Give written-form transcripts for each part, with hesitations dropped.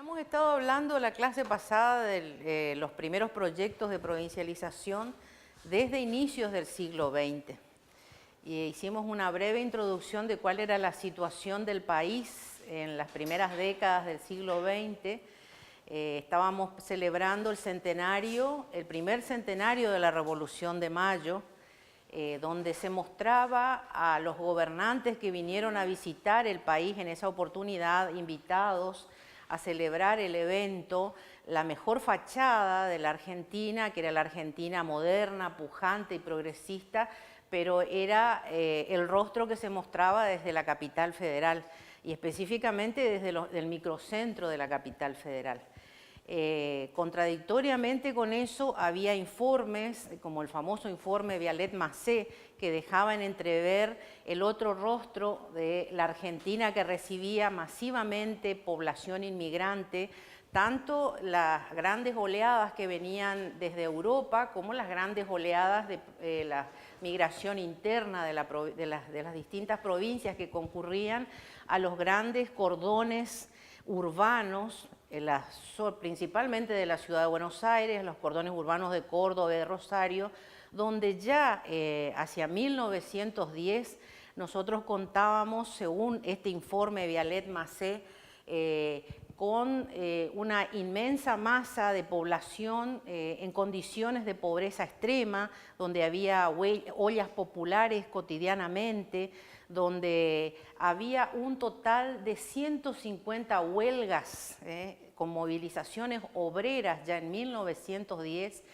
Hemos estado hablando la clase pasada de los primeros proyectos de provincialización desde inicios del siglo XX. Y hicimos una breve introducción de cuál era la situación del país en las primeras décadas del siglo XX. Estábamos celebrando el centenario, el primer centenario de la Revolución de Mayo, donde se mostraba a los gobernantes que vinieron a visitar el país en esa oportunidad, invitados a celebrar el evento, la mejor fachada de la Argentina, que era la Argentina moderna, pujante y progresista, pero era el rostro que se mostraba desde la capital federal y específicamente desde el microcentro de la capital federal. Contradictoriamente con eso había informes, como el famoso informe Vialet-Macé, que dejaban entrever el otro rostro de la Argentina que recibía masivamente población inmigrante, tanto las grandes oleadas que venían desde Europa como las grandes oleadas de la migración interna de las distintas provincias que concurrían a los grandes cordones urbanos, principalmente de la ciudad de Buenos Aires, los cordones urbanos de Córdoba y de Rosario, donde ya hacia 1910 nosotros contábamos, según este informe Vialet-Macé, con una inmensa masa de población en condiciones de pobreza extrema, donde había ollas populares cotidianamente, donde había un total de 150 huelgas con movilizaciones obreras ya en 1910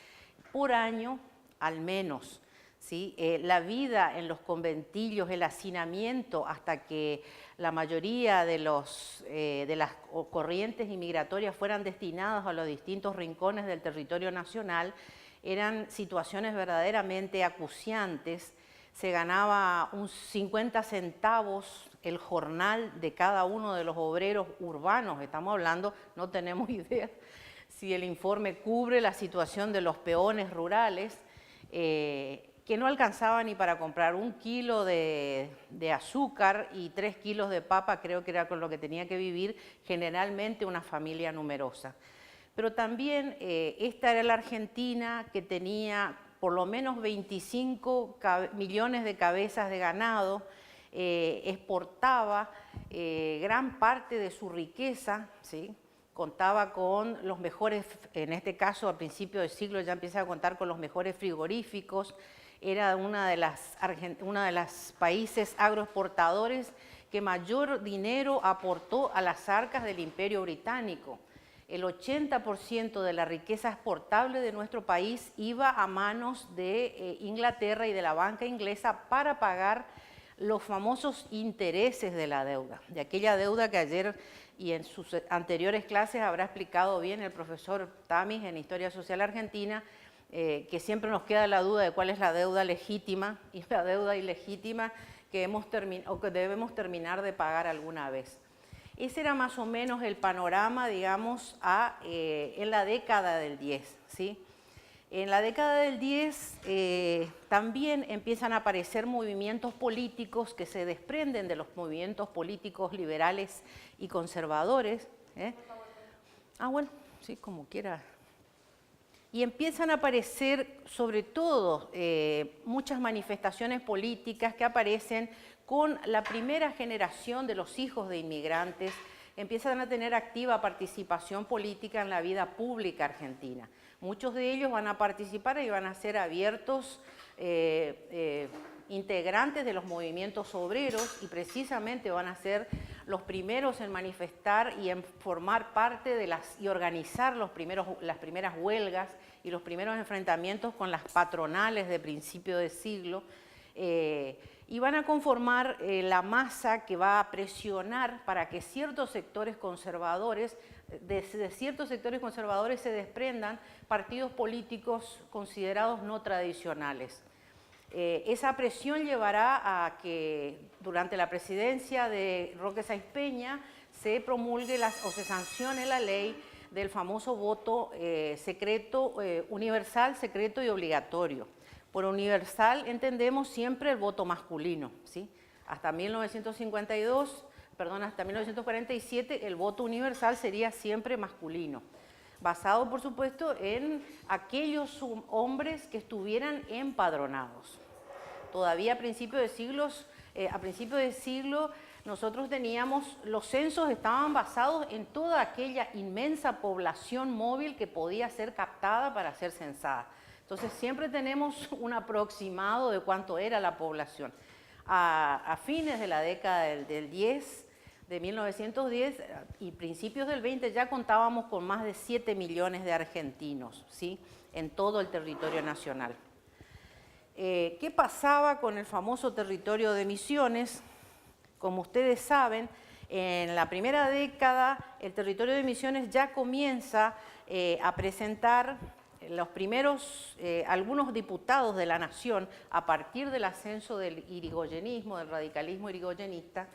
por año al menos. ¿Sí? La vida en los conventillos, el hacinamiento, hasta que la mayoría de las corrientes inmigratorias fueran destinadas a los distintos rincones del territorio nacional, eran situaciones verdaderamente acuciantes. Se ganaba uns 50 centavos el jornal de cada uno de los obreros urbanos, estamos hablando, no tenemos idea si el informe cubre la situación de los peones rurales, que no alcanzaba ni para comprar 1 kilo de azúcar y 3 kilos de papa, creo que era con lo que tenía que vivir generalmente una familia numerosa. Pero también esta era la Argentina que tenía por lo menos 25 millones de cabezas de ganado, exportaba gran parte de su riqueza, ¿sí? Contaba con los mejores, en este caso a principios del siglo ya empieza a contar con los mejores frigoríficos, era una de las países agroexportadores que mayor dinero aportó a las arcas del Imperio Británico. El 80% de la riqueza exportable de nuestro país iba a manos de Inglaterra y de la banca inglesa para pagar los famosos intereses de la deuda, de aquella deuda que ayer y en sus anteriores clases habrá explicado bien el profesor Tamis en Historia Social Argentina, que siempre nos queda la duda de cuál es la deuda legítima y la deuda ilegítima que debemos terminar de pagar alguna vez. Ese era más o menos el panorama, digamos, en la década del 10, ¿sí? En la década del 10 también empiezan a aparecer movimientos políticos que se desprenden de los movimientos políticos liberales y conservadores. Bueno, sí, como quiera. Y empiezan a aparecer, sobre todo, muchas manifestaciones políticas que aparecen con la primera generación de los hijos de inmigrantes, empiezan a tener activa participación política en la vida pública argentina. Muchos de ellos van a participar y van a ser abiertos integrantes de los movimientos obreros y precisamente van a ser los primeros en manifestar y en formar parte y organizar las primeras huelgas y los primeros enfrentamientos con las patronales de principio de siglo, y van a conformar la masa que va a presionar para que ciertos sectores conservadores, de ciertos sectores conservadores se desprendan partidos políticos considerados no tradicionales. Esa presión llevará a que durante la presidencia de Roque Sáenz Peña se promulgue o se sancione la ley del famoso voto secreto, universal, secreto y obligatorio. Por universal entendemos siempre el voto masculino, ¿sí? Hasta 1952 perdón, hasta 1947 el voto universal sería siempre masculino, basado por supuesto en aquellos hombres que estuvieran empadronados. Todavía a principios de siglo nosotros teníamos, los censos estaban basados en toda aquella inmensa población móvil que podía ser captada para ser censada. Entonces siempre tenemos un aproximado de cuánto era la población. A fines de la década del 10, de 1910 y principios del 20 ya contábamos con más de 7 millones de argentinos, ¿sí?, en todo el territorio nacional. ¿Qué pasaba con el famoso territorio de Misiones? Como ustedes saben, en la primera década el territorio de Misiones ya comienza a presentar los primeros, algunos diputados de la nación a partir del ascenso del irigoyenismo, del radicalismo irigoyenista.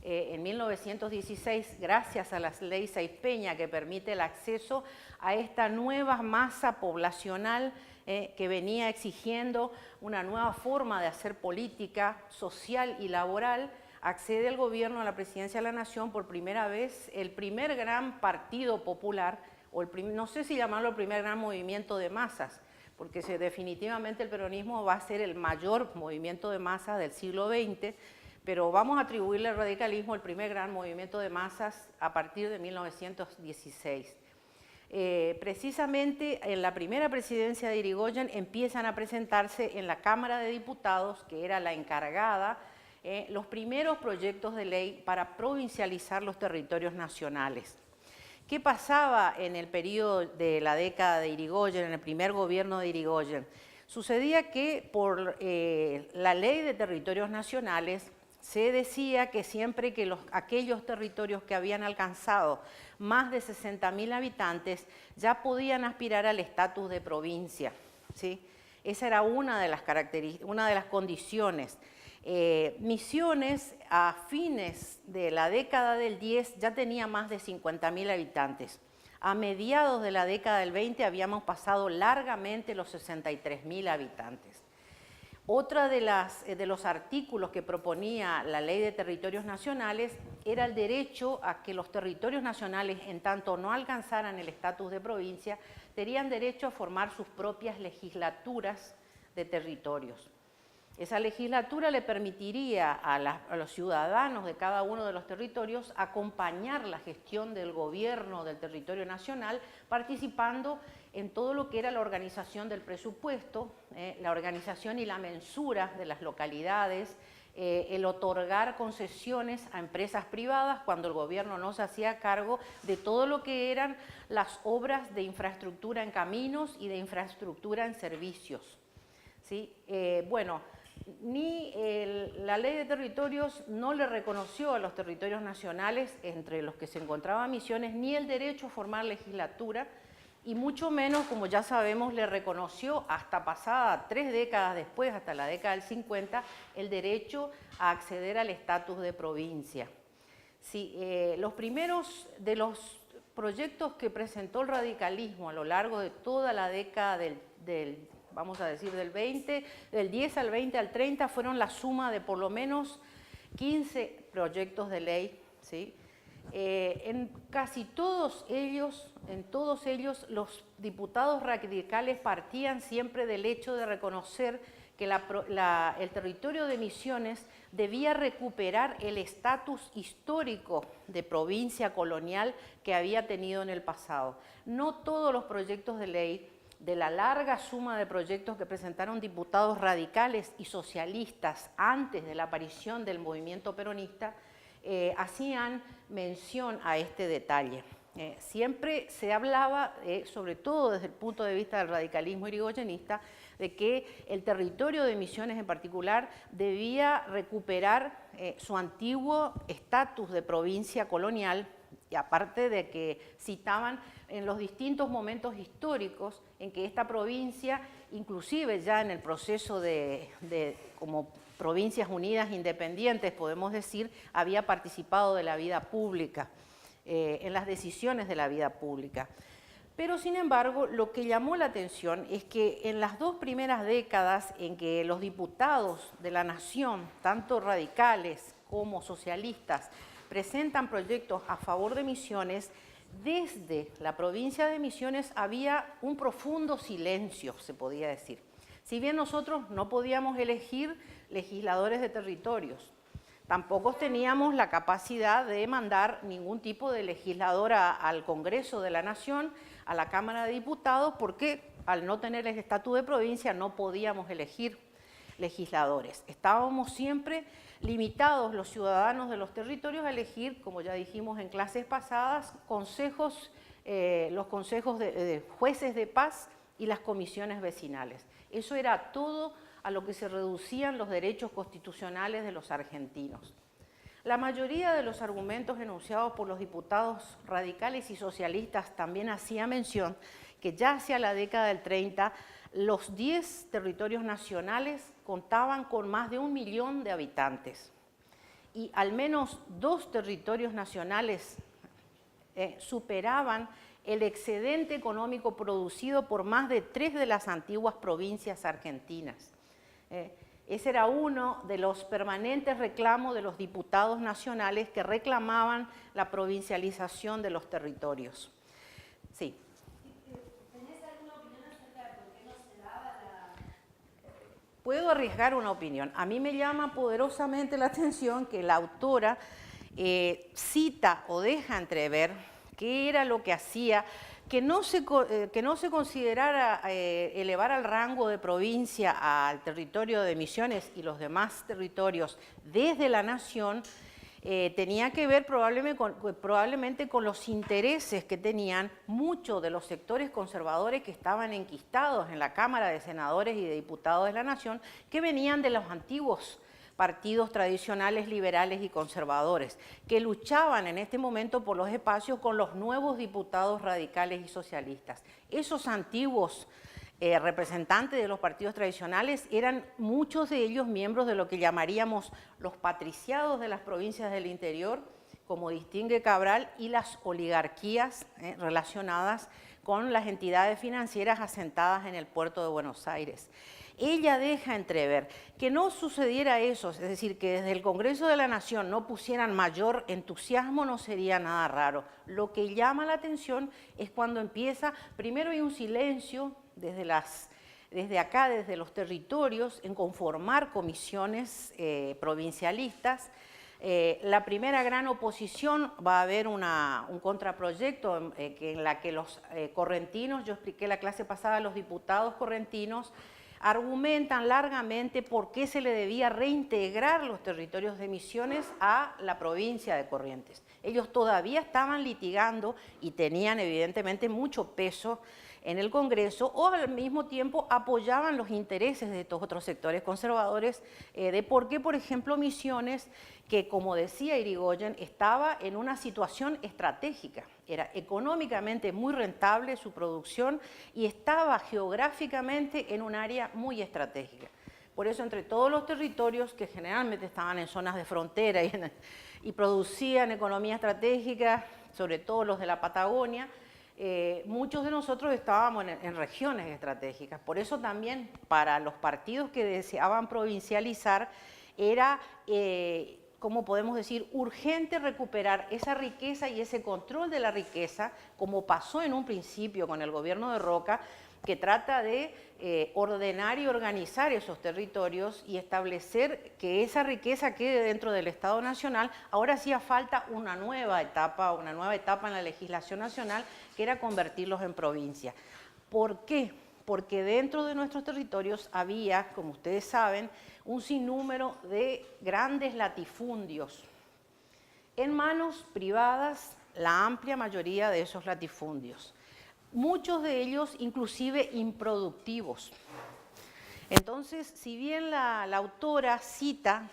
En 1916, gracias a la ley Saiz Peña que permite el acceso a esta nueva masa poblacional que venía exigiendo una nueva forma de hacer política social y laboral, accede el gobierno a la presidencia de la Nación por primera vez, el primer gran partido popular, o no sé si llamarlo el primer gran movimiento de masas, porque definitivamente el peronismo va a ser el mayor movimiento de masas del siglo XX, pero vamos a atribuirle al radicalismo el primer gran movimiento de masas a partir de 1916. Precisamente en la primera presidencia de Irigoyen empiezan a presentarse en la Cámara de Diputados, que era la encargada, los primeros proyectos de ley para provincializar los territorios nacionales. ¿Qué pasaba en el periodo de la década de Irigoyen, en el primer gobierno de Irigoyen? Sucedía que por la ley de territorios nacionales se decía que siempre que aquellos territorios que habían alcanzado más de 60.000 habitantes ya podían aspirar al estatus de provincia, ¿sí? Esa era una de las características, una de las condiciones. Misiones a fines de la década del 10 ya tenía más de 50.000 habitantes. A mediados de la década del 20 habíamos pasado largamente los 63.000 habitantes. Otra de los artículos que proponía la Ley de Territorios Nacionales era el derecho a que los territorios nacionales, en tanto no alcanzaran el estatus de provincia, tenían derecho a formar sus propias legislaturas de territorios. Esa legislatura le permitiría a los ciudadanos de cada uno de los territorios acompañar la gestión del gobierno del territorio nacional, participando en todo lo que era la organización del presupuesto, la organización y la mensura de las localidades, el otorgar concesiones a empresas privadas cuando el gobierno no se hacía cargo de todo lo que eran las obras de infraestructura en caminos y de infraestructura en servicios, ¿sí? La ley de territorios no le reconoció a los territorios nacionales, entre los que se encontraban Misiones, ni el derecho a formar legislatura, y mucho menos, como ya sabemos, le reconoció hasta pasada 3 décadas después, hasta la década del 50, el derecho a acceder al estatus de provincia. Sí, los primeros de los proyectos que presentó el radicalismo a lo largo de toda la década vamos a decir, del 10 al 20 al 30, fueron la suma de por lo menos 15 proyectos de ley, ¿sí? En casi todos ellos, los diputados radicales partían siempre del hecho de reconocer que el territorio de Misiones debía recuperar el estatus histórico de provincia colonial que había tenido en el pasado. No todos los proyectos de ley, de la larga suma de proyectos que presentaron diputados radicales y socialistas antes de la aparición del movimiento peronista, hacían mención a este detalle. Siempre se hablaba, sobre todo desde el punto de vista del radicalismo irigoyenista, de que el territorio de Misiones en particular debía recuperar su antiguo estatus de provincia colonial, y aparte de que citaban en los distintos momentos históricos en que esta provincia, inclusive ya en el proceso como provincias unidas independientes, podemos decir, había participado de la vida pública, en las decisiones de la vida pública. Pero, sin embargo, lo que llamó la atención es que en las 2 primeras décadas en que los diputados de la Nación, tanto radicales como socialistas, presentan proyectos a favor de Misiones, desde la provincia de Misiones había un profundo silencio, se podía decir. Si bien nosotros no podíamos elegir legisladores de territorios, tampoco teníamos la capacidad de mandar ningún tipo de legislador al Congreso de la Nación, a la Cámara de Diputados, porque al no tener el estatuto de provincia no podíamos elegir legisladores. Estábamos siempre limitados los ciudadanos de los territorios a elegir, como ya dijimos en clases pasadas, consejos, los consejos de jueces de paz y las comisiones vecinales. Eso era todo a lo que se reducían los derechos constitucionales de los argentinos. La mayoría de los argumentos enunciados por los diputados radicales y socialistas también hacía mención que ya hacia la década del 30 los 10 territorios nacionales contaban con más de 1 millón de habitantes y al menos 2 territorios nacionales superaban el excedente económico producido por más de 3 de las antiguas provincias argentinas. Ese era uno de los permanentes reclamos de los diputados nacionales que reclamaban la provincialización de los territorios. Sí. ¿Tenés alguna opinión acerca de por qué no se daba la...? Puedo arriesgar una opinión. A mí me llama poderosamente la atención que la autora cita o deja entrever qué era lo que hacía que no se considerara elevar al rango de provincia al territorio de Misiones y los demás territorios desde la nación, tenía que ver probablemente con los intereses que tenían muchos de los sectores conservadores que estaban enquistados en la Cámara de Senadores y de Diputados de la Nación, que venían de los antiguos partidos tradicionales liberales y conservadores, que luchaban en este momento por los espacios con los nuevos diputados radicales y socialistas. Esos antiguos representantes de los partidos tradicionales eran muchos de ellos miembros de lo que llamaríamos los patriciados de las provincias del interior, como distingue Cabral, y las oligarquías relacionadas con las entidades financieras asentadas en el puerto de Buenos Aires. Ella deja entrever que no sucediera eso, es decir, que desde el Congreso de la Nación no pusieran mayor entusiasmo, no sería nada raro. Lo que llama la atención es cuando empieza, primero hay un silencio desde acá, desde los territorios, en conformar comisiones provincialistas. La primera gran oposición va a haber un contraproyecto en la que los correntinos, yo expliqué la clase pasada, los diputados correntinos, argumentan largamente por qué se le debía reintegrar los territorios de Misiones a la provincia de Corrientes. Ellos todavía estaban litigando y tenían evidentemente mucho peso en el Congreso, o al mismo tiempo apoyaban los intereses de estos otros sectores conservadores de por qué, por ejemplo, Misiones, que como decía Irigoyen, estaba en una situación estratégica, era económicamente muy rentable su producción y estaba geográficamente en un área muy estratégica. Por eso, entre todos los territorios que generalmente estaban en zonas de frontera y producían economía estratégica, sobre todo los de la Patagonia, muchos de nosotros estábamos en regiones estratégicas. Por eso también para los partidos que deseaban provincializar era, ¿cómo podemos decir?, urgente recuperar esa riqueza y ese control de la riqueza, como pasó en un principio con el gobierno de Roca, que trata de ordenar y organizar esos territorios y establecer que esa riqueza quede dentro del Estado Nacional. Ahora hacía falta una nueva etapa en la legislación nacional, que era convertirlos en provincia. ¿Por qué? Porque dentro de nuestros territorios había, como ustedes saben, un sinnúmero de grandes latifundios. En manos privadas, la amplia mayoría de esos latifundios. Muchos de ellos inclusive improductivos. Entonces, si bien la autora cita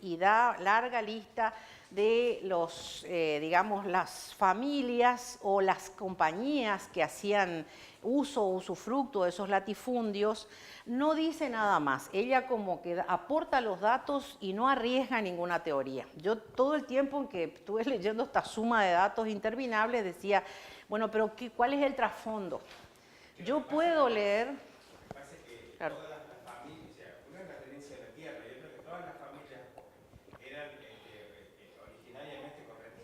y da larga lista de los, digamos, las familias o las compañías que hacían uso o usufructo de esos latifundios, no dice nada más. Ella como que aporta los datos y no arriesga ninguna teoría. Yo todo el tiempo en que estuve leyendo esta suma de datos interminables decía, bueno, pero ¿cuál es el trasfondo? Yo puedo leer... Me parece que claro. todas las familias, o sea, una es la tenencia de la tierra y otra que todas las familias eran originariamente correntinas.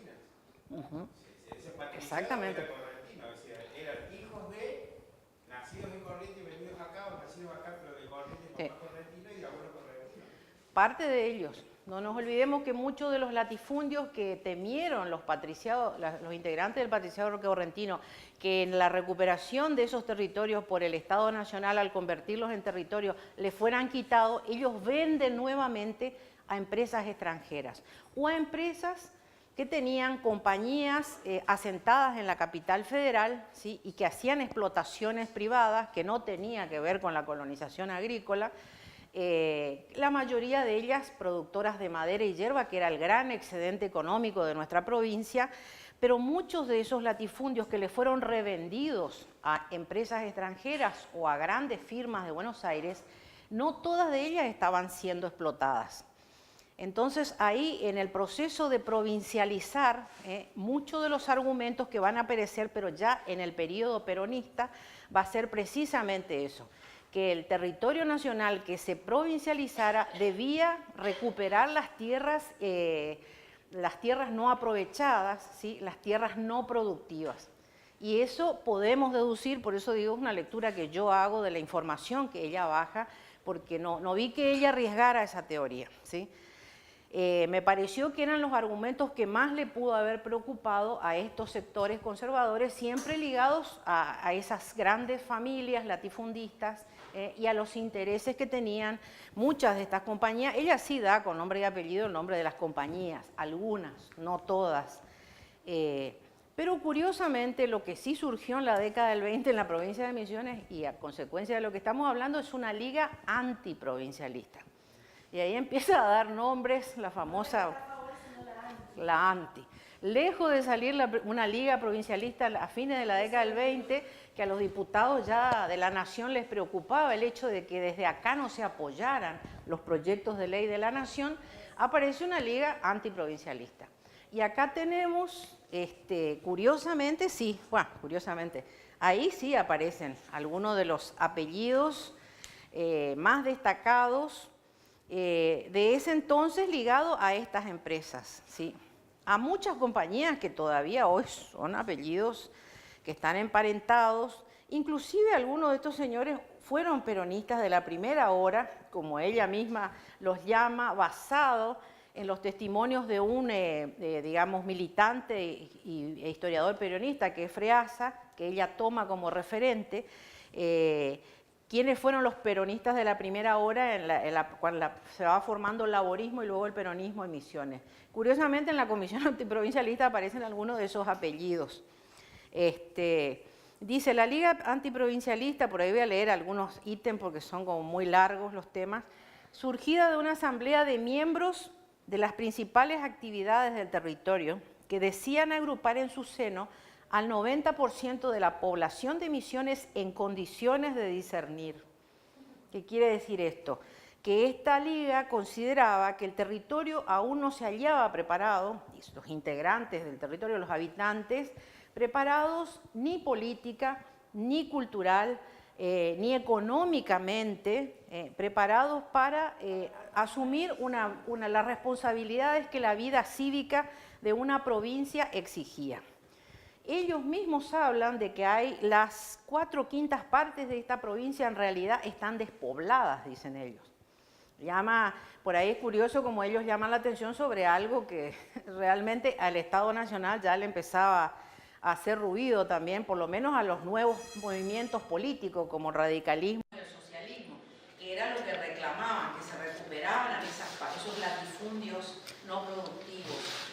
Ese patriciado Exactamente. era correntino, es decir, eran hijos de nacidos en Corrientes y venidos acá, o nacidos acá, pero de Corrientes, Sí. papá correntino y abuelo correntino. Parte de ellos. No nos olvidemos que muchos de los latifundios que temieron los patriciados, los integrantes del patriciado correntino, que en la recuperación de esos territorios por el Estado Nacional, al convertirlos en territorios, les fueran quitados, ellos venden nuevamente a empresas extranjeras o a empresas que tenían compañías asentadas en la capital federal, ¿sí? Y que hacían explotaciones privadas que no tenía que ver con la colonización agrícola. La mayoría de ellas productoras de madera y hierba, que era el gran excedente económico de nuestra provincia, pero muchos de esos latifundios que le fueron revendidos a empresas extranjeras o a grandes firmas de Buenos Aires, no todas de ellas estaban siendo explotadas. Entonces ahí en el proceso de provincializar, muchos de los argumentos que van a aparecer, pero ya en el periodo peronista, va a ser precisamente eso, que el territorio nacional que se provincializara debía recuperar las tierras no aprovechadas, ¿sí? Las tierras no productivas. Y eso podemos deducir, por eso digo, es una lectura que yo hago de la información que ella baja, porque no vi que ella arriesgara esa teoría, ¿sí? Me pareció que eran los argumentos que más le pudo haber preocupado a estos sectores conservadores, siempre ligados a esas grandes familias latifundistas y a los intereses que tenían muchas de estas compañías. Ella sí da con nombre y apellido el nombre de las compañías, algunas, no todas. Pero curiosamente lo que sí surgió en la década del 20 en la provincia de Misiones, y a consecuencia de lo que estamos hablando, es una liga antiprovincialista. Y ahí empieza a dar nombres, la famosa, la anti. Lejos de salir una liga provincialista a fines de la década del 20, que a los diputados ya de la Nación les preocupaba el hecho de que desde acá no se apoyaran los proyectos de ley de la Nación, apareció una liga antiprovincialista. Y acá tenemos, curiosamente, sí, bueno, curiosamente, ahí sí aparecen algunos de los apellidos más destacados de ese entonces ligado a estas empresas, ¿sí? A muchas compañías que todavía hoy son apellidos que están emparentados, inclusive algunos de estos señores fueron peronistas de la primera hora, como ella misma los llama, basado en los testimonios de un, digamos, militante e historiador peronista, que es Freasa, que ella toma como referente. ¿Quiénes fueron los peronistas de la primera hora cuando se va formando el laborismo y luego el peronismo en Misiones? Curiosamente, en la Comisión Antiprovincialista aparecen algunos de esos apellidos. Dice, la Liga Antiprovincialista, por ahí voy a leer algunos ítems porque son como muy largos los temas, surgida de una asamblea de miembros de las principales actividades del territorio que decían agrupar en su seno al 90% de la población de Misiones en condiciones de discernir. ¿Qué quiere decir esto? Que esta liga consideraba que el territorio aún no se hallaba preparado, y los integrantes del territorio, los habitantes, preparados ni política, ni cultural, ni económicamente, preparados para asumir las responsabilidades que la vida cívica de una provincia exigía. Ellos mismos hablan de que hay las 4/5 partes de esta provincia en realidad están despobladas, dicen ellos. Por ahí es curioso como ellos llaman la atención sobre algo que realmente al Estado Nacional ya le empezaba a hacer ruido también, por lo menos a los nuevos movimientos políticos como el radicalismo y el socialismo, que era lo que reclamaban, que se recuperaran esos latifundios no productivos.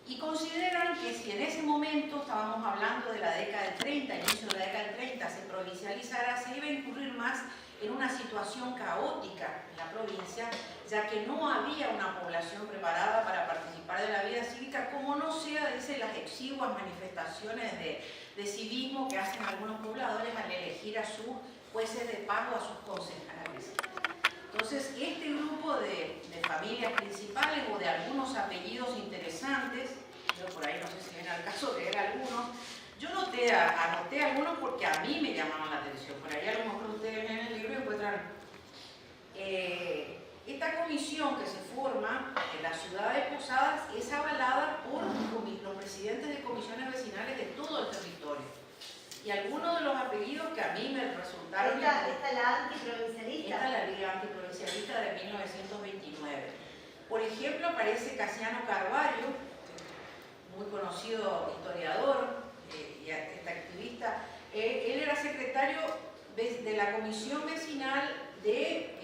Y consideran que si en ese momento, estábamos hablando de la década del 30, inicio de la década del 30, se provincializara, se iba a incurrir más en una situación caótica en la provincia, ya que no había una población preparada para participar de la vida cívica, como no sea, dice, las exiguas manifestaciones de civismo que hacen algunos pobladores al elegir a sus jueces de pago, a sus concejales. Entonces, este grupo de familias principales o de algunos apellidos interesantes, yo por ahí no sé si viene al caso de leer algunos, yo anoté algunos porque a mí me llamaban la atención, por ahí a lo mejor ustedes leen el libro y encuentran esta comisión que se forma de la ciudad de Posadas es avalada por los presidentes de comisiones vecinales de todo el territorio. Y algunos de los apellidos que a mí me resultaron... Esta es la antiprovincialista. Esta es la Liga Antiprovincialista de 1929. Por ejemplo, aparece Casiano Carvalho, muy conocido historiador y activista. Él era secretario de la comisión vecinal de,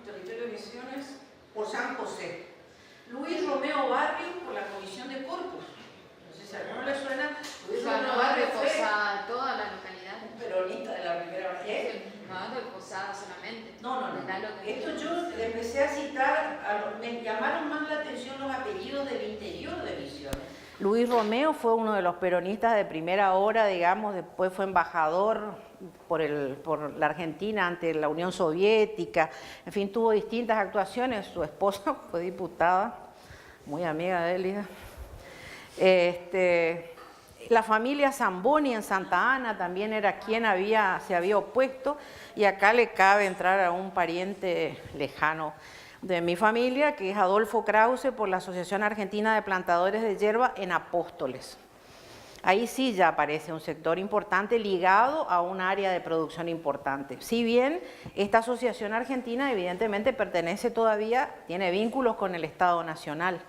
territorio de Misiones, por San José. Luis Romeo Barrios, por la comisión de Corpus. No sé si a alguno le suena. Luis Romeo Barrios fue toda la localidad. un peronista de la primera vez. No, de Posada solamente. No. Esto yo le empecé a citar, me llamaron más la atención los apellidos del interior de Misiones. Luis Romeo fue uno de los peronistas de primera hora, digamos, después fue embajador por la Argentina ante la Unión Soviética, en fin, tuvo distintas actuaciones. Su esposa fue diputada, muy amiga de él. La familia Zamboni en Santa Ana también era quien se había opuesto, y acá le cabe entrar a un pariente lejano de mi familia, que es Adolfo Krause, por la Asociación Argentina de Plantadores de Yerba en Apóstoles. Ahí sí ya aparece un sector importante ligado a un área de producción importante. Si bien esta asociación argentina evidentemente pertenece todavía, tiene vínculos con el Estado Nacional.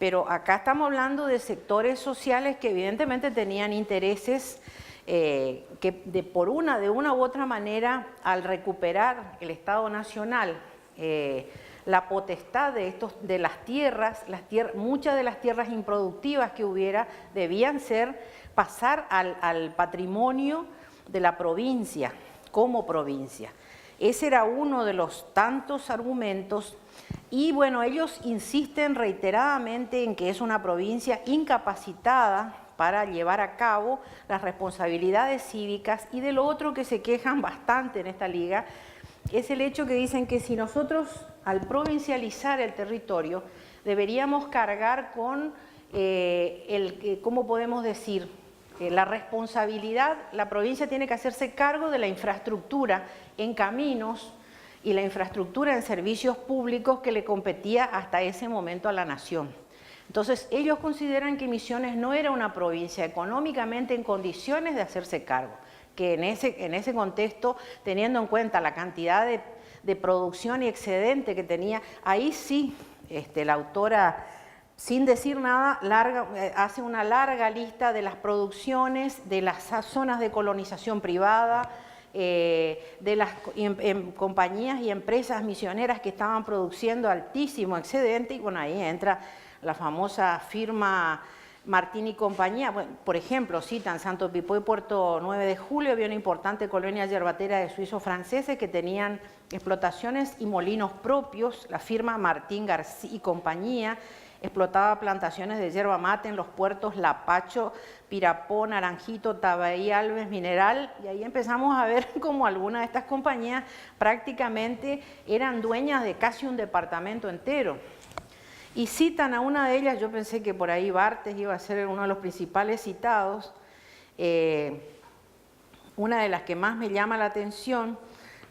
Pero acá estamos hablando de sectores sociales que evidentemente tenían intereses que de una u otra manera, al recuperar el Estado Nacional, la potestad de las tierras, muchas de las tierras improductivas que hubiera, debían pasar al patrimonio de la provincia, como provincia. Ese era uno de los tantos argumentos. Y bueno, ellos insisten reiteradamente en que es una provincia incapacitada para llevar a cabo las responsabilidades cívicas, y de lo otro que se quejan bastante en esta liga es el hecho que dicen que si nosotros, al provincializar el territorio, deberíamos cargar con ¿cómo podemos decir? La responsabilidad, la provincia tiene que hacerse cargo de la infraestructura en caminos y la infraestructura en servicios públicos que le competía hasta ese momento a la nación. Entonces, ellos consideran que Misiones no era una provincia económicamente en condiciones de hacerse cargo, que en ese contexto, teniendo en cuenta la cantidad de producción y excedente que tenía, ahí sí la autora, sin decir nada, hace una larga lista de las producciones, de las zonas de colonización privada, de las compañías y empresas misioneras que estaban produciendo altísimo excedente, y bueno, ahí entra la famosa firma Martín y compañía. Bueno, por ejemplo, citan Santo Pipó y Puerto 9 de Julio, había una importante colonia yerbatera de suizos franceses que tenían explotaciones y molinos propios. La firma Martín García y compañía explotaba plantaciones de yerba mate en los puertos Lapacho, Pirapó, Naranjito, Tabaí, Alves, Mineral, y ahí empezamos a ver cómo algunas de estas compañías prácticamente eran dueñas de casi un departamento entero. Y citan a una de ellas, yo pensé que por ahí Bartes iba a ser uno de los principales citados, una de las que más me llama la atención,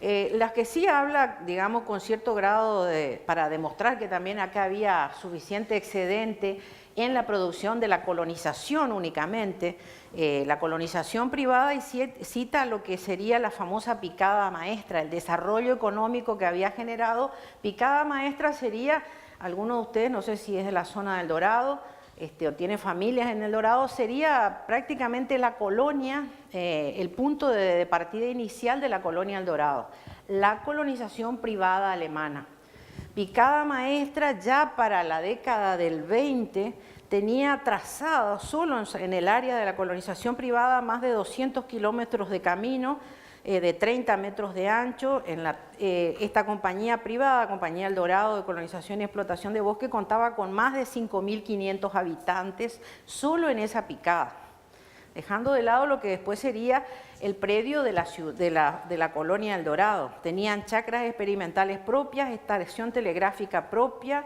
las que sí habla, digamos, con cierto grado para demostrar que también acá había suficiente excedente en la producción de la colonización únicamente, la colonización privada, y cita lo que sería la famosa picada maestra, el desarrollo económico que había generado. Picada maestra sería, alguno de ustedes, no sé si es de la zona del Dorado, o tiene familias en el Dorado, sería prácticamente la colonia, el punto de partida inicial de la colonia El Dorado, la colonización privada alemana. Picada maestra ya para la década del 20 tenía trazado solo en el área de la colonización privada más de 200 kilómetros de camino, de 30 metros de ancho. Esta compañía privada, Compañía El Dorado de Colonización y Explotación de Bosque, contaba con más de 5.500 habitantes solo en esa picada, dejando de lado lo que después sería el predio de la colonia El Dorado. Tenían chacras experimentales propias, estación telegráfica propia,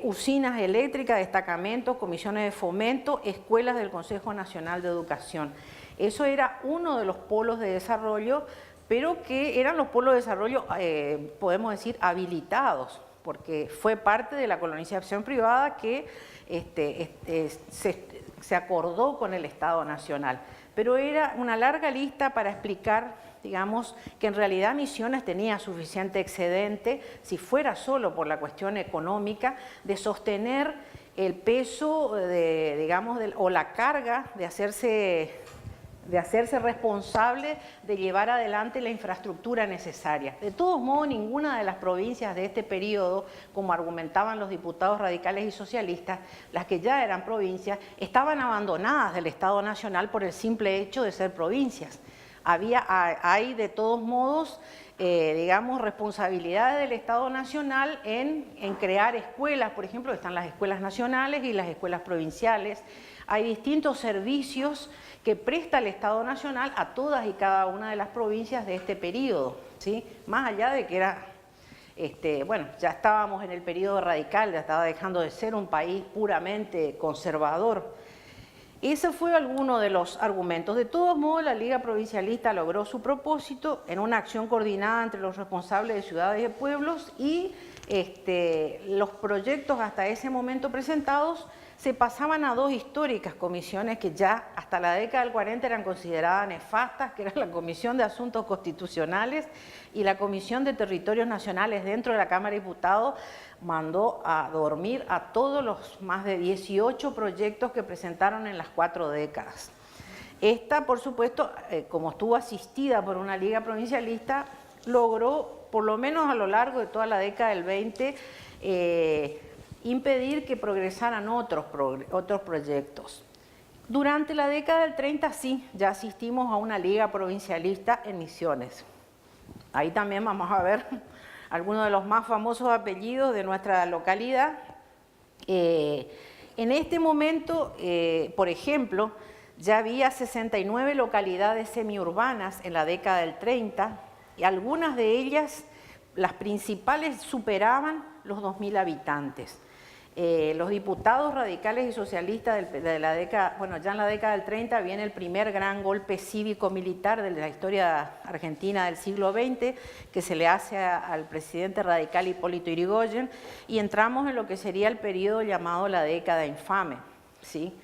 usinas eléctricas, destacamentos, comisiones de fomento, escuelas del Consejo Nacional de Educación. Eso era uno de los polos de desarrollo pero que eran los polos de desarrollo, podemos decir, habilitados, porque fue parte de la colonización privada que se acordó con el Estado Nacional. Pero era una larga lista para explicar, digamos, que en realidad Misiones tenía suficiente excedente, si fuera solo por la cuestión económica, de sostener el peso, o la carga de hacerse responsable de llevar adelante la infraestructura necesaria. De todos modos, ninguna de las provincias de este periodo, como argumentaban los diputados radicales y socialistas, las que ya eran provincias, estaban abandonadas del Estado Nacional por el simple hecho de ser provincias. Hay de todos modos, responsabilidades del Estado Nacional en crear escuelas, por ejemplo, están las escuelas nacionales y las escuelas provinciales. Hay distintos servicios que presta el Estado Nacional a todas y cada una de las provincias de este periodo, ¿sí? Más allá de que era, ya estábamos en el periodo radical, ya estaba dejando de ser un país puramente conservador. Ese fue alguno de los argumentos. De todos modos, la Liga Provincialista logró su propósito en una acción coordinada entre los responsables de ciudades y pueblos y los proyectos hasta ese momento presentados se pasaban a dos históricas comisiones que ya hasta la década del 40 eran consideradas nefastas, que era la Comisión de Asuntos Constitucionales y la Comisión de Territorios Nacionales dentro de la Cámara de Diputados. Mandó a dormir a todos los más de 18 proyectos que presentaron en las 4 décadas. Esta, por supuesto, como estuvo asistida por una liga provincialista, logró, por lo menos a lo largo de toda la década del 20, impedir que progresaran otros proyectos. Durante la década del 30 sí, ya asistimos a una liga provincialista en Misiones. Ahí también vamos a ver algunos de los más famosos apellidos de nuestra localidad. En este momento, por ejemplo, ya había 69 localidades semiurbanas en la década del 30 y algunas de ellas, las principales, superaban los 2.000 habitantes. Los diputados radicales y socialistas de la década, bueno, ya en la década del 30 viene el primer gran golpe cívico-militar de la historia argentina del siglo XX, que se le hace al presidente radical Hipólito Yrigoyen, y entramos en lo que sería el periodo llamado la década infame, ¿sí?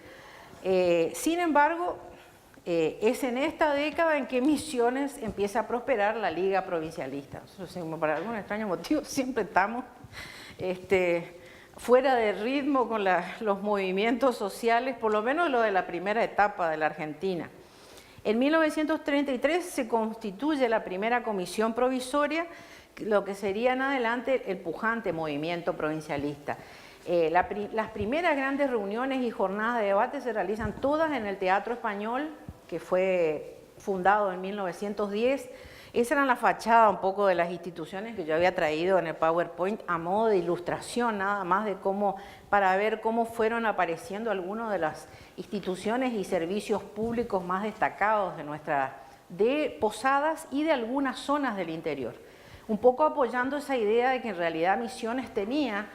Sin embargo, es en esta década en que Misiones empieza a prosperar la Liga Provincialista. Por algún extraño motivo siempre estamos fuera de ritmo con los movimientos sociales, por lo menos lo de la primera etapa de la Argentina. En 1933 se constituye la primera comisión provisoria, lo que sería en adelante el pujante movimiento provincialista. Las primeras grandes reuniones y jornadas de debate se realizan todas en el Teatro Español, que fue fundado en 1910. Esa era la fachada un poco de las instituciones que yo había traído en el PowerPoint a modo de ilustración, nada más de para ver cómo fueron apareciendo algunas de las instituciones y servicios públicos más destacados de Posadas y de algunas zonas del interior. Un poco apoyando esa idea de que en realidad Misiones tenía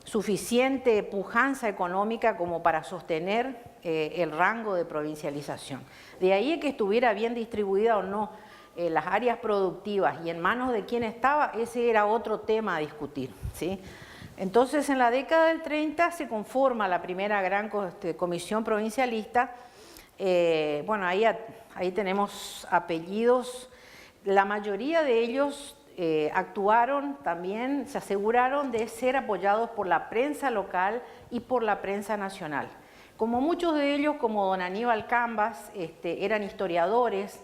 suficiente pujanza económica como para sostener el rango de provincialización. De ahí que estuviera bien distribuida o no las áreas productivas y en manos de quién estaba, ese era otro tema a discutir, ¿sí? Entonces, en la década del 30 se conforma la primera gran comisión provincialista. Bueno, ahí tenemos apellidos. La mayoría de ellos actuaron también, se aseguraron de ser apoyados por la prensa local y por la prensa nacional. Como muchos de ellos, como don Aníbal Cambas, eran historiadores,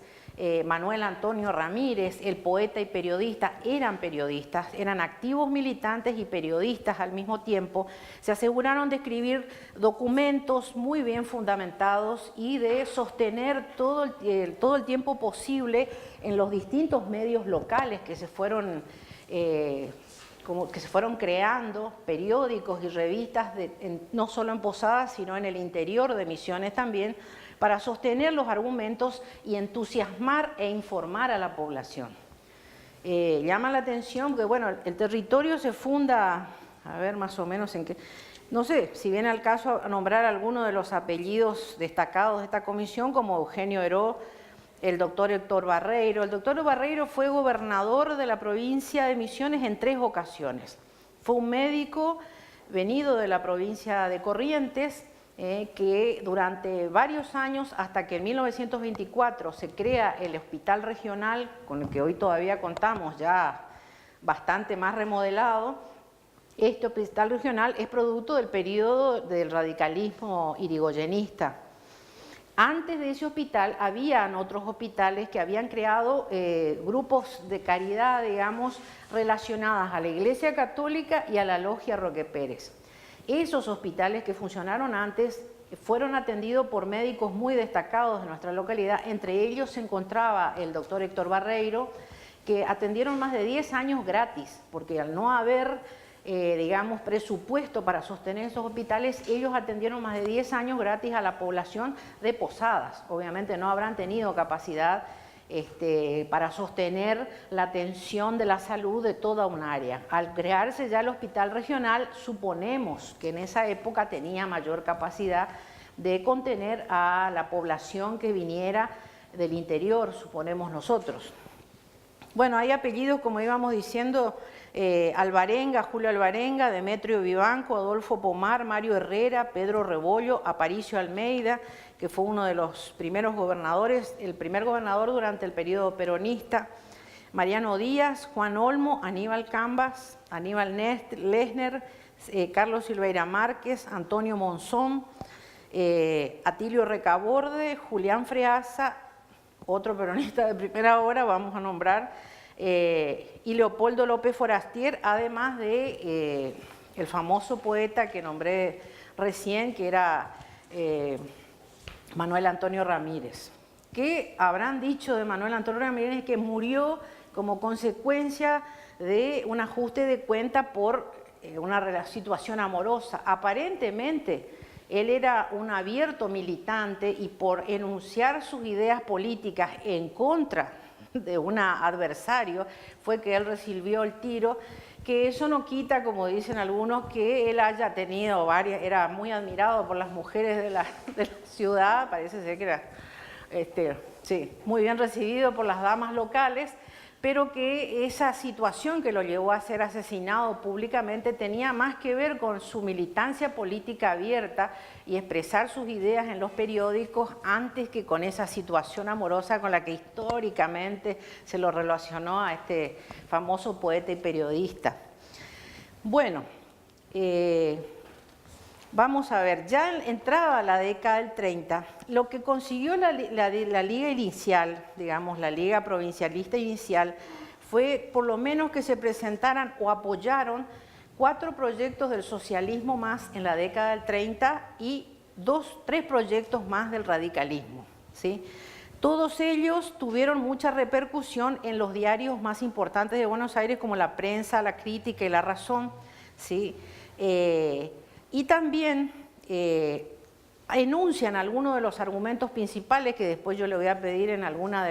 Manuel Antonio Ramírez, el poeta y periodista, eran activos militantes y periodistas al mismo tiempo, se aseguraron de escribir documentos muy bien fundamentados y de sostener todo el tiempo posible en los distintos medios locales que se fueron creando, periódicos y revistas, no solo en Posadas, sino en el interior de Misiones también, para sostener los argumentos y entusiasmar e informar a la población. Llama la atención que, bueno, el territorio se funda, a ver más o menos en qué, no sé, si viene al caso a nombrar algunos de los apellidos destacados de esta comisión, como Eugenio Heró, el doctor Héctor Barreiro. El doctor Barreiro fue gobernador de la provincia de Misiones en 3 ocasiones. Fue un médico venido de la provincia de Corrientes, que durante varios años, hasta que en 1924 se crea el hospital regional, con el que hoy todavía contamos, ya bastante más remodelado. Este hospital regional es producto del periodo del radicalismo irigoyenista. Antes de ese hospital habían otros hospitales que habían creado grupos de caridad, digamos, relacionadas a la Iglesia Católica y a la Logia Roque Pérez. Esos hospitales que funcionaron antes fueron atendidos por médicos muy destacados de nuestra localidad. Entre ellos se encontraba el doctor Héctor Barreiro, que atendieron más de 10 años gratis, porque al no haber digamos, presupuesto para sostener esos hospitales, ellos atendieron más de 10 años gratis a la población de Posadas. Obviamente no habrán tenido capacidad para sostener la atención de la salud de toda un área. Al crearse ya el hospital regional, suponemos que en esa época tenía mayor capacidad de contener a la población que viniera del interior, suponemos nosotros. Bueno, hay apellidos, como íbamos diciendo, Alvarenga, Julio Alvarenga, Demetrio Vivanco, Adolfo Pomar, Mario Herrera, Pedro Rebollo, Aparicio Almeida, que fue uno de los primeros gobernadores, el primer gobernador durante el periodo peronista, Mariano Díaz, Juan Olmo, Aníbal Cambas, Aníbal Lesner, Carlos Silveira Márquez, Antonio Monzón, Atilio Recaborde, Julián Freasa, otro peronista de primera hora, vamos a nombrar, y Leopoldo López Forastier, además de el famoso poeta que nombré recién, que era Manuel Antonio Ramírez. ¿Qué habrán dicho de Manuel Antonio Ramírez? Que murió como consecuencia de un ajuste de cuenta por una situación amorosa. Aparentemente, él era un abierto militante y por enunciar sus ideas políticas en contra de un adversario fue que él recibió el tiro, que eso no quita, como dicen algunos, que él haya tenido varias, era muy admirado por las mujeres de la ciudad, parece ser que era sí, muy bien recibido por las damas locales, pero que esa situación que lo llevó a ser asesinado públicamente tenía más que ver con su militancia política abierta y expresar sus ideas en los periódicos antes que con esa situación amorosa con la que históricamente se lo relacionó a este famoso poeta y periodista. Bueno, vamos a ver, ya entrada la década del 30, lo que consiguió la Liga inicial, digamos, la Liga Provincialista inicial, fue por lo menos que se presentaran o apoyaron 4 proyectos del socialismo más en la década del 30 y 3 proyectos más del radicalismo, ¿sí? Todos ellos tuvieron mucha repercusión en los diarios más importantes de Buenos Aires, como La Prensa, La Crítica y La Razón, ¿sí? Y también enuncian algunos de los argumentos principales que después yo le voy a pedir en alguna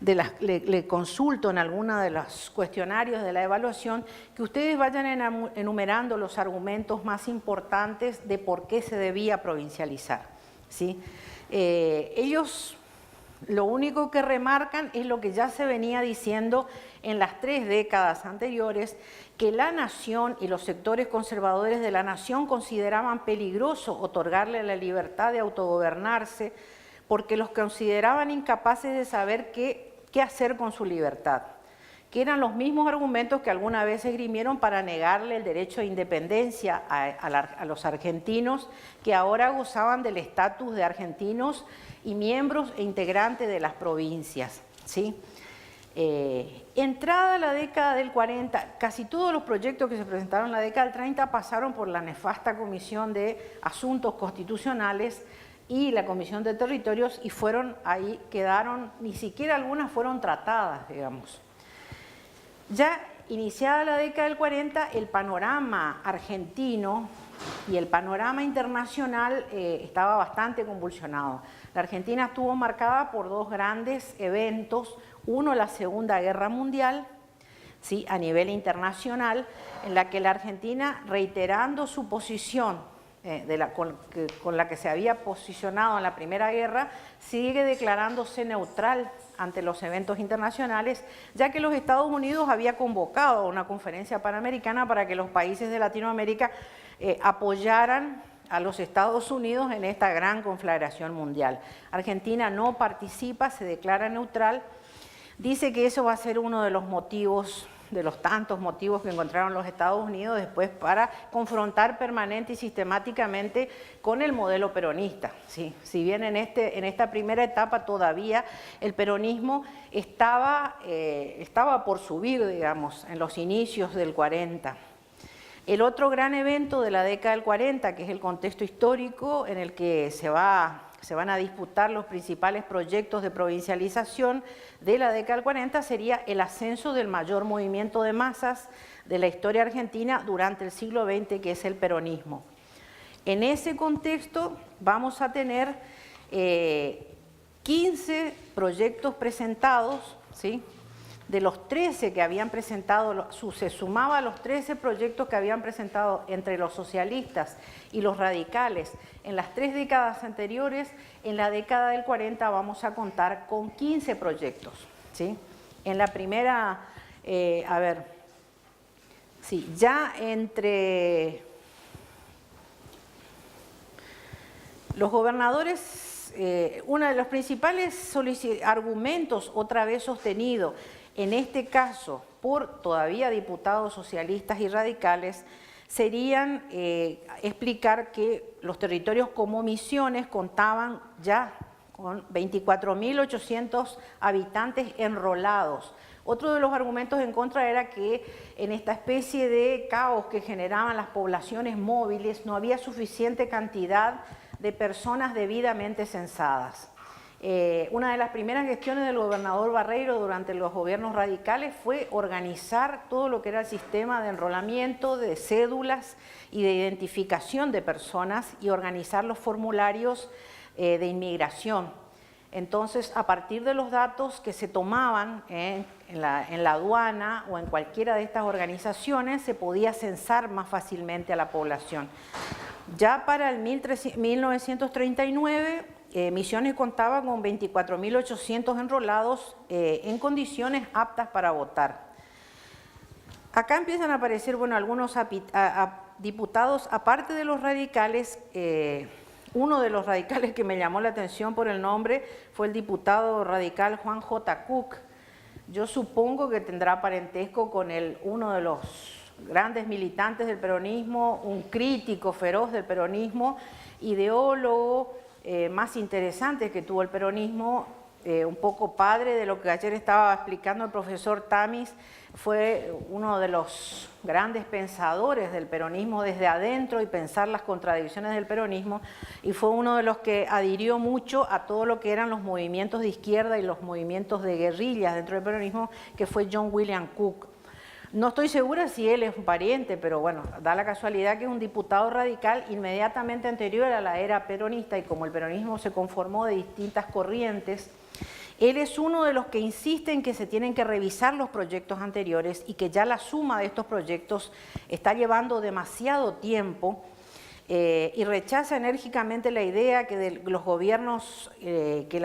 le consulto en alguna de los cuestionarios de la evaluación, que ustedes vayan enumerando los argumentos más importantes de por qué se debía provincializar, ¿sí? Ellos lo único que remarcan es lo que ya se venía diciendo en las 3 décadas anteriores, que la nación y los sectores conservadores de la nación consideraban peligroso otorgarle la libertad de autogobernarse porque los consideraban incapaces de saber qué hacer con su libertad, que eran los mismos argumentos que alguna vez esgrimieron para negarle el derecho a independencia a los argentinos que ahora gozaban del estatus de argentinos y miembros e integrantes de las provincias, ¿sí? Entrada la década del 40, casi todos los proyectos que se presentaron en la década del 30 pasaron por la nefasta Comisión de Asuntos Constitucionales y la Comisión de Territorios y ahí quedaron, ni siquiera algunas fueron tratadas, digamos. Ya iniciada la década del 40, el panorama argentino y el panorama internacional estaba bastante convulsionado. La Argentina estuvo marcada por 2 grandes eventos, uno la Segunda Guerra Mundial, ¿sí?, a nivel internacional, en la que la Argentina, reiterando su posición con la que se había posicionado en la Primera Guerra, sigue declarándose neutral ante los eventos internacionales, ya que los Estados Unidos había convocado una conferencia panamericana para que los países de Latinoamérica apoyaran a los Estados Unidos en esta gran conflagración mundial. Argentina no participa, se declara neutral, dice que eso va a ser uno de los motivos, de los tantos motivos que encontraron los Estados Unidos después para confrontar permanente y sistemáticamente con el modelo peronista. ¿Sí? Si bien en esta primera etapa todavía el peronismo estaba por subir, digamos, en los inicios del 40. El otro gran evento de la década del 40, que es el contexto histórico en el que se van a disputar los principales proyectos de provincialización de la década del 40, sería el ascenso del mayor movimiento de masas de la historia argentina durante el siglo XX, que es el peronismo. En ese contexto vamos a tener 15 proyectos presentados, ¿sí? De los 13 que habían presentado, se sumaba a los 13 proyectos que habían presentado entre los socialistas y los radicales en las 3 décadas anteriores. En la década del 40 vamos a contar con 15 proyectos, ¿sí? En la primera, ya entre los gobernadores, uno de los principales argumentos otra vez sostenido, en este caso por todavía diputados socialistas y radicales, serían explicar que los territorios como Misiones contaban ya con 24.800 habitantes enrolados. Otro de los argumentos en contra era que en esta especie de caos que generaban las poblaciones móviles no había suficiente cantidad de personas debidamente censadas. Una de las primeras gestiones del gobernador Barreiro durante los gobiernos radicales fue organizar todo lo que era el sistema de enrolamiento, de cédulas y de identificación de personas y organizar los formularios de inmigración. Entonces, a partir de los datos que se tomaban en la aduana o en cualquiera de estas organizaciones, se podía censar más fácilmente a la población. Ya para el 1939, Misiones contaba con 24.800 enrolados en condiciones aptas para votar. Acá empiezan a aparecer, bueno, algunos diputados, aparte de los radicales. Uno de los radicales que me llamó la atención por el nombre fue el diputado radical Juan J. Cook. Yo supongo que tendrá parentesco con uno de los grandes militantes del peronismo, un crítico feroz del peronismo, ideólogo más interesante que tuvo el peronismo, un poco padre de lo que ayer estaba explicando el profesor Tamis. Fue uno de los grandes pensadores del peronismo desde adentro y pensar las contradicciones del peronismo, y fue uno de los que adhirió mucho a todo lo que eran los movimientos de izquierda y los movimientos de guerrillas dentro del peronismo, que fue John William Cook. No estoy segura si él es un pariente, pero bueno, da la casualidad que es un diputado radical inmediatamente anterior a la era peronista, y como el peronismo se conformó de distintas corrientes, él es uno de los que insiste en que se tienen que revisar los proyectos anteriores y que ya la suma de estos proyectos está llevando demasiado tiempo, y rechaza enérgicamente la idea que de los gobiernos, que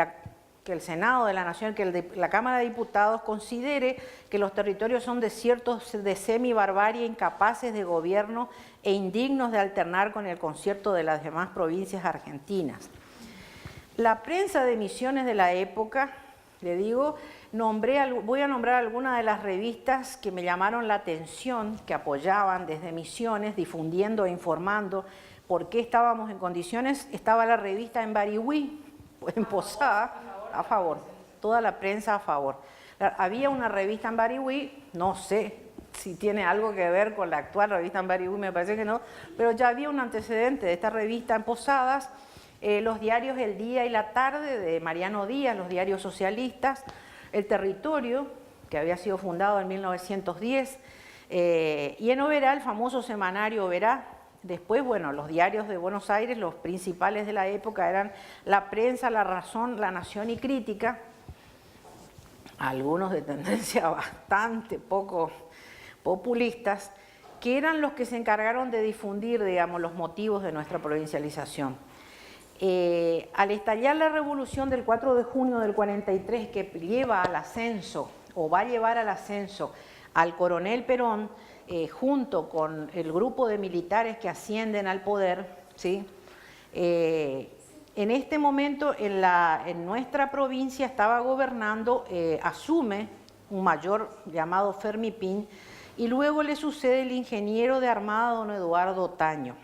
el Senado de la Nación, que la Cámara de Diputados considere que los territorios son desiertos de semi-barbarie, incapaces de gobierno e indignos de alternar con el concierto de las demás provincias argentinas. La prensa de Misiones de la época, le digo, voy a nombrar algunas de las revistas que me llamaron la atención, que apoyaban desde Misiones, difundiendo e informando por qué estábamos en condiciones. Estaba la revista En Barihuí, en Posada, a favor, toda la prensa a favor. Había una revista En Barihuí, no sé si tiene algo que ver con la actual revista En Barihuí, me parece que no, pero ya había un antecedente de esta revista en Posadas. Los diarios El Día y La Tarde de Mariano Díaz, los diarios socialistas, El Territorio, que había sido fundado en 1910, y en Oberá, el famoso semanario Oberá. Después, bueno, los diarios de Buenos Aires, los principales de la época eran La Prensa, La Razón, La Nación y Crítica, algunos de tendencia bastante poco populistas, que eran los que se encargaron de difundir, digamos, los motivos de nuestra provincialización. Al estallar la revolución del 4 de junio del 43, que lleva al ascenso, o va a llevar al ascenso, al coronel Perón, junto con el grupo de militares que ascienden al poder, ¿sí? En este momento en nuestra provincia estaba gobernando, asume un mayor llamado Fermi Pin, y luego le sucede el ingeniero de Armada don Eduardo Otaño.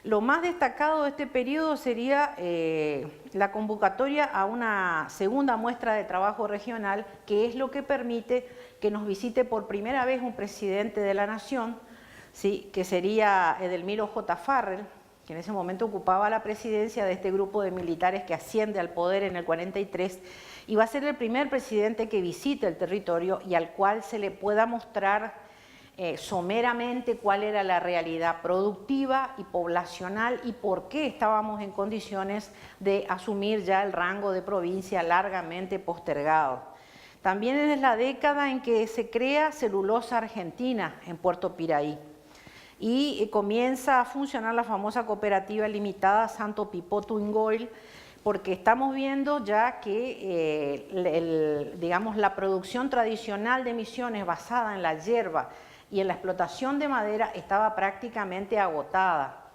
Lo más destacado de este periodo sería la convocatoria a una segunda muestra de trabajo regional, que es lo que permite que nos visite por primera vez un presidente de la nación, ¿sí? Que sería Edelmiro J. Farrell, que en ese momento ocupaba la presidencia de este grupo de militares que asciende al poder en el 43, y va a ser el primer presidente que visite el territorio y al cual se le pueda mostrar someramente cuál era la realidad productiva y poblacional y por qué estábamos en condiciones de asumir ya el rango de provincia largamente postergado. También es la década en que se crea Celulosa Argentina en Puerto Piraí y comienza a funcionar la famosa cooperativa limitada Santo Pipó Tuingoil, porque estamos viendo ya que digamos, la producción tradicional de Misiones basada en la hierba y en la explotación de madera estaba prácticamente agotada.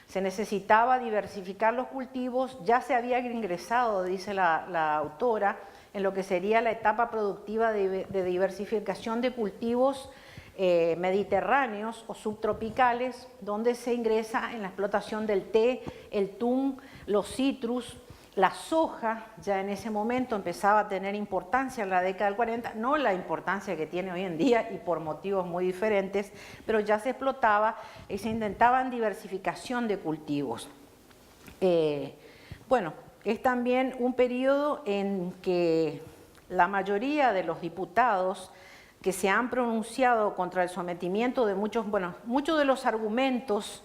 Se necesitaba diversificar los cultivos, ya se había ingresado, dice la autora, en lo que sería la etapa productiva de diversificación de cultivos mediterráneos o subtropicales, donde se ingresa en la explotación del té, el tung, los citrus. La soja ya en ese momento empezaba a tener importancia en la década del 40, no la importancia que tiene hoy en día y por motivos muy diferentes, pero ya se explotaba y se intentaban diversificación de cultivos. Bueno, es también un periodo en que la mayoría de los diputados que se han pronunciado contra el sometimiento de muchos de los argumentos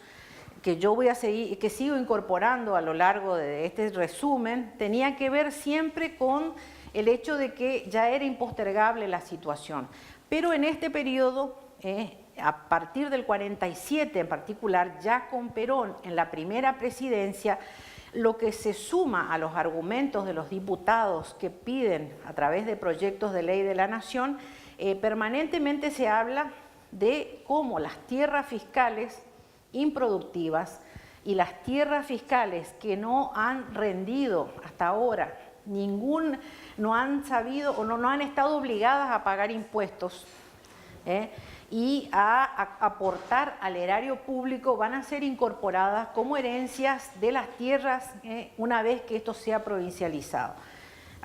que yo voy a seguir, que sigo incorporando a lo largo de este resumen, tenía que ver siempre con el hecho de que ya era impostergable la situación. Pero en este periodo, a partir del 47 en particular, ya con Perón en la primera presidencia, lo que se suma a los argumentos de los diputados que piden a través de proyectos de ley de la Nación, permanentemente se habla de cómo las tierras fiscales improductivas y las tierras fiscales que no han rendido hasta ahora, no han sabido o no han estado obligadas a pagar impuestos y a aportar al erario público, van a ser incorporadas como herencias de las tierras una vez que esto sea provincializado.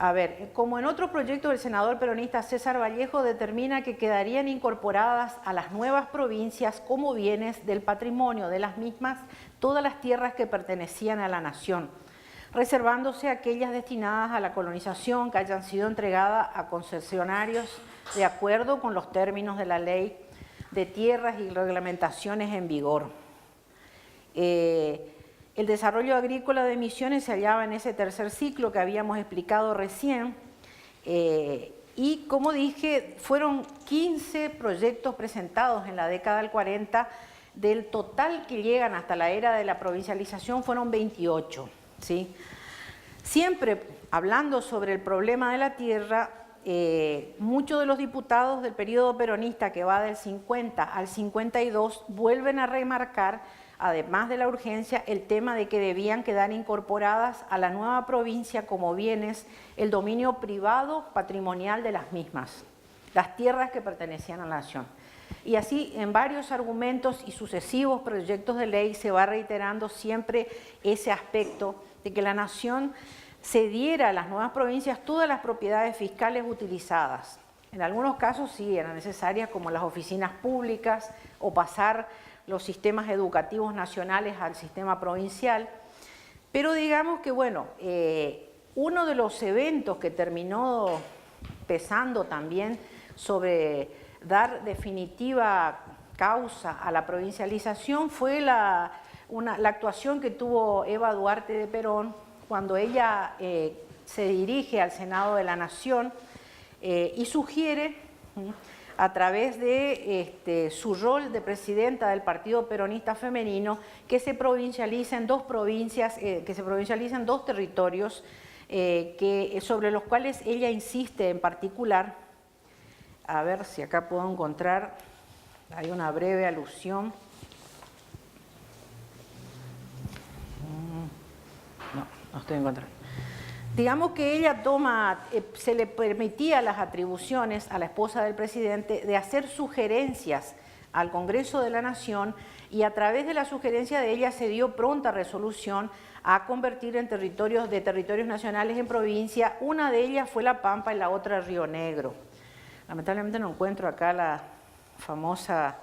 A ver, como en otro proyecto del senador peronista César Vallejo determina que quedarían incorporadas a las nuevas provincias como bienes del patrimonio de las mismas todas las tierras que pertenecían a la nación, reservándose aquellas destinadas a la colonización que hayan sido entregadas a concesionarios de acuerdo con los términos de la ley de tierras y reglamentaciones en vigor. El desarrollo agrícola de Misiones se hallaba en ese tercer ciclo que habíamos explicado recién y, como dije, fueron 15 proyectos presentados en la década del 40, del total que llegan hasta la era de la provincialización fueron 28, ¿sí? Siempre hablando sobre el problema de la tierra, muchos de los diputados del periodo peronista que va del 50 al 52 vuelven a remarcar, además de la urgencia, el tema de que debían quedar incorporadas a la nueva provincia como bienes el dominio privado patrimonial de las mismas, las tierras que pertenecían a la nación. Y así en varios argumentos y sucesivos proyectos de ley se va reiterando siempre ese aspecto de que la nación cediera a las nuevas provincias todas las propiedades fiscales utilizadas. En algunos casos sí eran necesarias, como las oficinas públicas o pasar los sistemas educativos nacionales al sistema provincial, pero digamos que, bueno, uno de los eventos que terminó pesando también sobre dar definitiva causa a la provincialización fue la actuación que tuvo Eva Duarte de Perón cuando ella se dirige al Senado de la Nación y sugiere a través de su rol de presidenta del Partido Peronista Femenino, que se provincializa en dos provincias, que se provincializa en dos territorios, sobre los cuales ella insiste en particular. A ver si acá puedo encontrar, hay una breve alusión. No estoy encontrando. Digamos que ella se le permitía las atribuciones a la esposa del presidente de hacer sugerencias al Congreso de la Nación, y a través de la sugerencia de ella se dio pronta resolución a convertir de territorios nacionales en provincia. Una de ellas fue La Pampa y la otra Río Negro. Lamentablemente no encuentro acá la famosa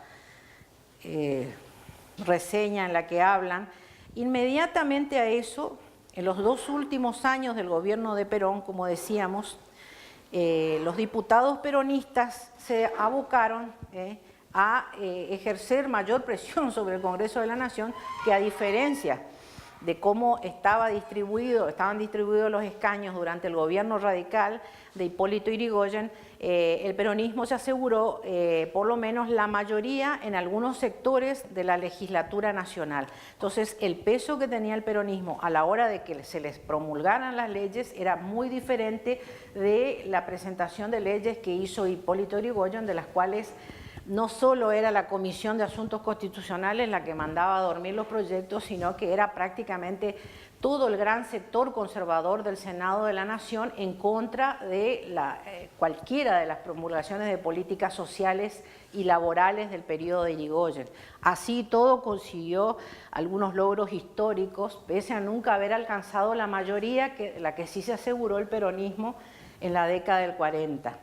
reseña en la que hablan. Inmediatamente a eso, en los 2 últimos años del gobierno de Perón, como decíamos, los diputados peronistas se abocaron a ejercer mayor presión sobre el Congreso de la Nación, que a diferencia de cómo estaban distribuidos los escaños durante el gobierno radical de Hipólito Yrigoyen, el peronismo se aseguró por lo menos la mayoría en algunos sectores de la legislatura nacional. Entonces, el peso que tenía el peronismo a la hora de que se les promulgaran las leyes era muy diferente de la presentación de leyes que hizo Hipólito Yrigoyen, de las cuales no solo era la Comisión de Asuntos Constitucionales la que mandaba a dormir los proyectos, sino que era prácticamente todo el gran sector conservador del Senado de la Nación en contra de cualquiera de las promulgaciones de políticas sociales y laborales del periodo de Yrigoyen. Así todo consiguió algunos logros históricos, pese a nunca haber alcanzado la mayoría, la que sí se aseguró el peronismo en la década del 40.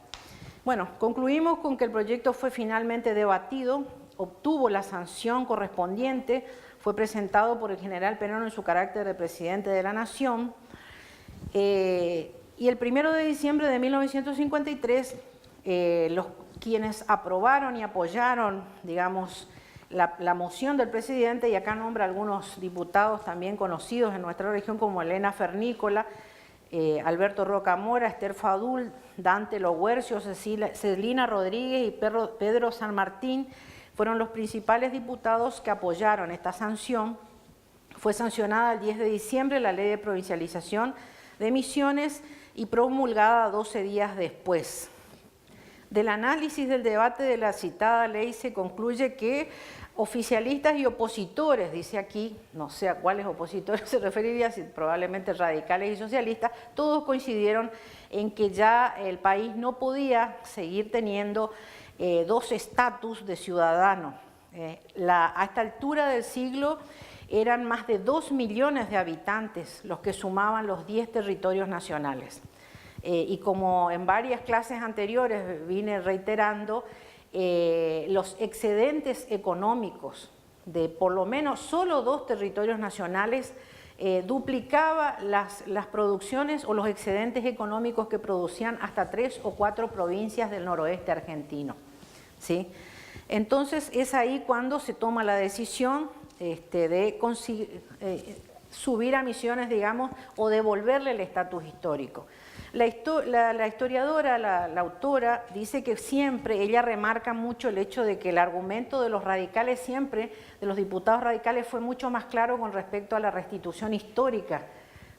Bueno, concluimos con que el proyecto fue finalmente debatido, obtuvo la sanción correspondiente, fue presentado por el general Perón en su carácter de presidente de la Nación, y el 1 de diciembre de 1953, quienes aprobaron y apoyaron, digamos, la moción del presidente, y acá nombra algunos diputados también conocidos en nuestra región como Elena Fernícola, Alberto Rocamora, Esther Fadul, Dante Loguercio, Celina Rodríguez y Pedro San Martín, fueron los principales diputados que apoyaron esta sanción. Fue sancionada el 10 de diciembre la Ley de Provincialización de Misiones y promulgada 12 días después. Del análisis del debate de la citada ley se concluye que oficialistas y opositores, dice aquí, no sé a cuáles opositores se referiría, probablemente radicales y socialistas, todos coincidieron en que ya el país no podía seguir teniendo dos estatus de ciudadano. A esta altura del siglo eran más de 2 millones de habitantes los que sumaban los 10 territorios nacionales. Y como en varias clases anteriores vine reiterando, los excedentes económicos de por lo menos solo 2 territorios nacionales duplicaba las producciones o los excedentes económicos que producían hasta 3 o 4 provincias del noroeste argentino, ¿sí? Entonces es ahí cuando se toma la decisión de subir a Misiones, digamos, o devolverle el estatus histórico. La historiadora, la autora, dice que siempre, ella remarca mucho el hecho de que el argumento de los radicales siempre, de los diputados radicales, fue mucho más claro con respecto a la restitución histórica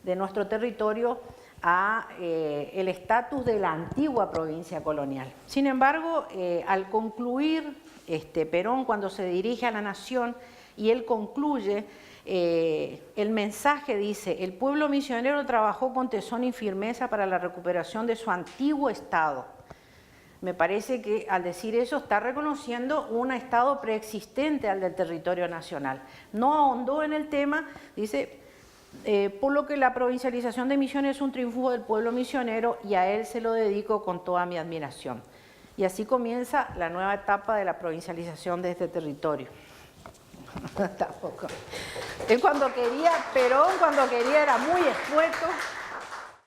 de nuestro territorio a el estatus de la antigua provincia colonial. Sin embargo, al concluir Perón, cuando se dirige a la nación y él concluye, el mensaje dice: el pueblo misionero trabajó con tesón y firmeza para la recuperación de su antiguo estado. Me parece que al decir eso está reconociendo un estado preexistente al del territorio nacional. No ahondó en el tema, dice, por lo que la provincialización de Misiones es un triunfo del pueblo misionero y a él se lo dedico con toda mi admiración. Y así comienza la nueva etapa de la provincialización de este territorio. Tampoco. Perón cuando quería era muy escueto.